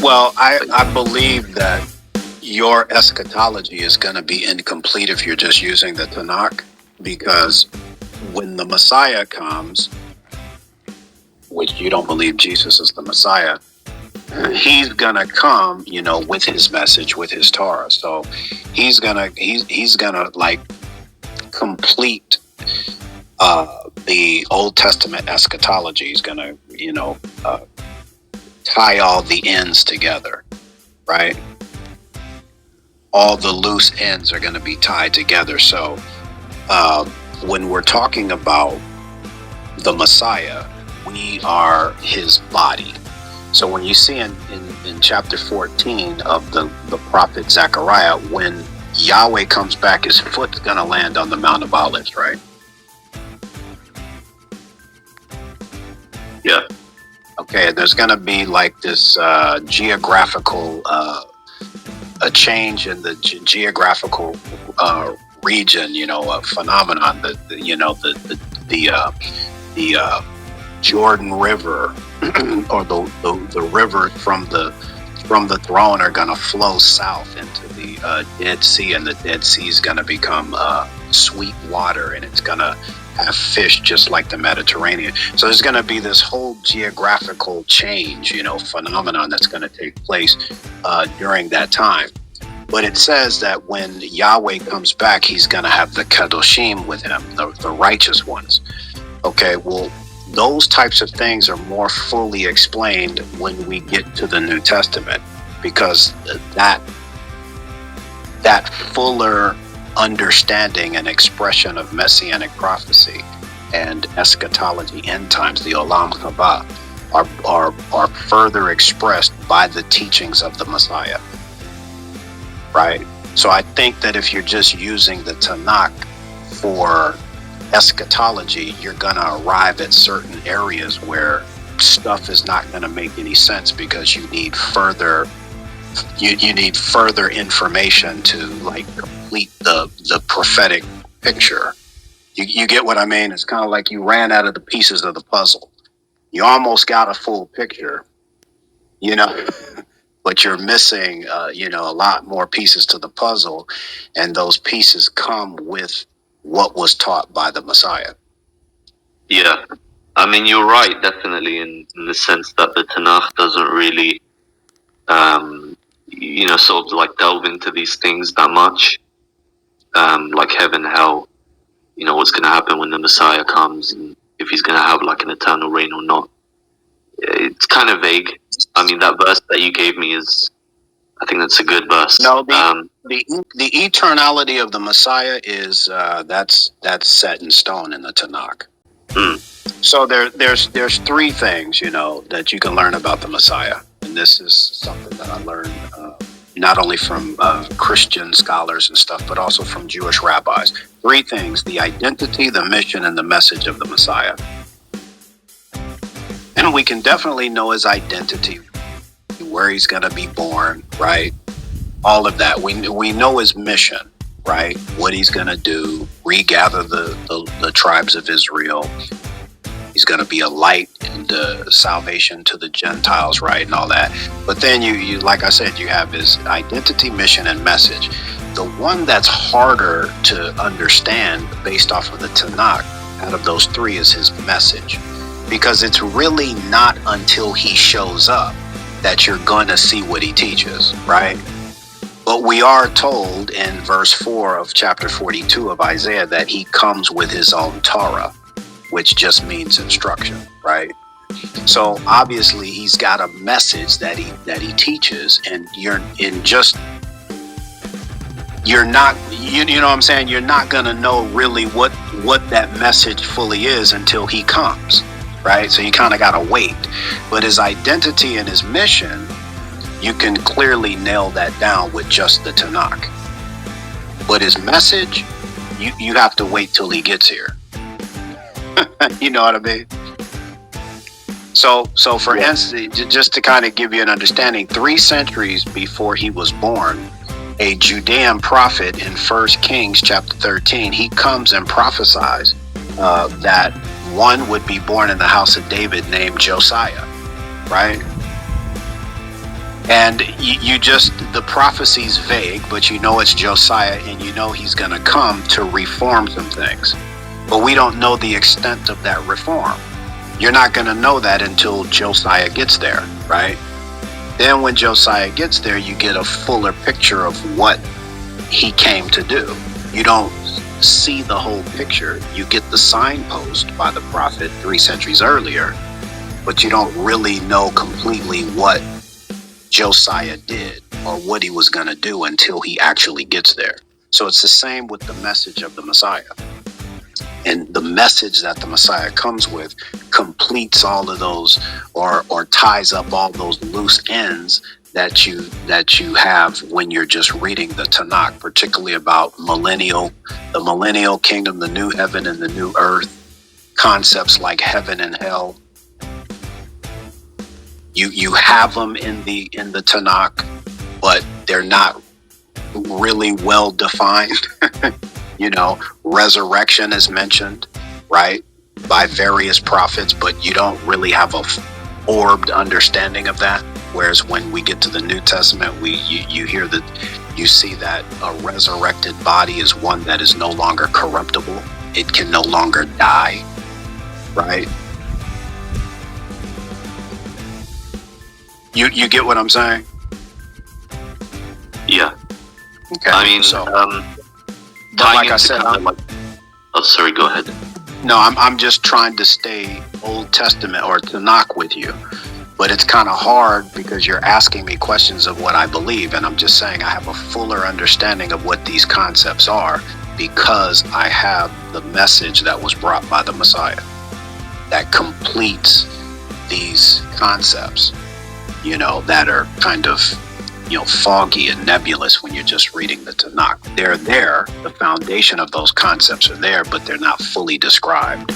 Well, I believe that your eschatology is going to be incomplete if you're just using the Tanakh, because when the Messiah comes, which you don't believe Jesus is the Messiah, he's gonna come, with his message, with his Torah. So he's gonna like complete the Old Testament eschatology. He's gonna tie all the ends together, right? All the loose ends are gonna be tied together. So when we're talking about the Messiah, we are his body. So when you see in chapter 14 of the prophet Zechariah, when Yahweh comes back, his foot's going to land on the Mount of Olives, right? Yeah. Okay, there's going to be like this geographical, a change in the geographical region, a phenomenon, the Jordan River or the rivers from the throne are going to flow south into the Dead Sea, and the Dead Sea is going to become sweet water, and it's going to have fish just like the Mediterranean. So there's going to be this whole geographical change, phenomenon that's going to take place during that time. But it says that when Yahweh comes back, he's going to have the Kadoshim with him, the righteous ones. Okay, well, those types of things are more fully explained when we get to the New Testament, because that fuller understanding and expression of messianic prophecy and eschatology, end times, the Olam Haba, are further expressed by the teachings of the Messiah, right? So I think that if you're just using the Tanakh for eschatology, you're going to arrive at certain areas where stuff is not going to make any sense, because you need further information to like complete the prophetic picture. You get what I mean? It's kind of like you ran out of the pieces of the puzzle. You almost got a full picture, but you're missing a lot more pieces to the puzzle, and those pieces come with what was taught by the Messiah. Yeah, I mean, you're right, definitely, in the sense that the Tanakh doesn't really, sort of like delve into these things that much, like heaven, hell, what's going to happen when the Messiah comes, and if he's going to have like an eternal reign or not. It's kind of vague. I mean, that verse that you gave me I think that's a good verse. No, the eternality of the Messiah is that's set in stone in the Tanakh. So there's three things that you can learn about the Messiah, and this is something that I learned not only from Christian scholars and stuff, but also from Jewish rabbis. Three things: the identity, the mission, and the message of the Messiah. And we can definitely know his identity, where he's going to be born, right? All of that. We know his mission, right? What he's going to do, regather the tribes of Israel. He's going to be a light and salvation to the Gentiles, right? And all that. But then you, like I said, you have his identity, mission, and message. The one that's harder to understand based off of the Tanakh out of those three is his message, because it's really not until he shows up that you're going to see what he teaches, right? But we are told in verse 4 of chapter 42 of Isaiah that he comes with his own Torah, which just means instruction, right? So obviously he's got a message that he teaches, and you know what I'm saying? You're not going to know really what that message fully is until he comes, right? So you kind of got to wait. But his identity and his mission, you can clearly nail that down with just the Tanakh. But his message, you have to wait till he gets here. You know what I mean? So for instance, just to kind of give you an understanding, 3 centuries before he was born, a Judean prophet in 1 Kings chapter 13, he comes and prophesies that one would be born in the house of David named Josiah, right? And you just, the prophecy's vague, but you know it's Josiah, and you know he's going to come to reform some things. But we don't know the extent of that reform. You're not going to know that until Josiah gets there, right? Then when Josiah gets there, you get a fuller picture of what he came to do. You don't see the whole picture. You get the signpost by the prophet 3 centuries earlier, but you don't really know completely what Josiah did or what he was going to do until he actually gets there. So it's the same with the message of the Messiah. And the message that the Messiah comes with completes all of those, or ties up all those loose ends that you have when you're just reading the Tanakh, particularly about the millennial kingdom, the new heaven and the new earth, concepts like heaven and hell. You have them in the Tanakh, but they're not really well defined. Resurrection is mentioned, right, by various prophets, but you don't really have a orbed understanding of that. Whereas when we get to the New Testament, you see that a resurrected body is one that is no longer corruptible. It can no longer die, right? You get what I'm saying? Yeah. Okay. I mean, so, like I said, oh, sorry, go ahead. No, I'm just trying to stay Old Testament or Tanakh with you, but it's kind of hard because you're asking me questions of what I believe, and I'm just saying I have a fuller understanding of what these concepts are because I have the message that was brought by the Messiah that completes these concepts, that are kind of foggy and nebulous when you're just reading the Tanakh. They're there, the foundation of those concepts are there, but they're not fully described.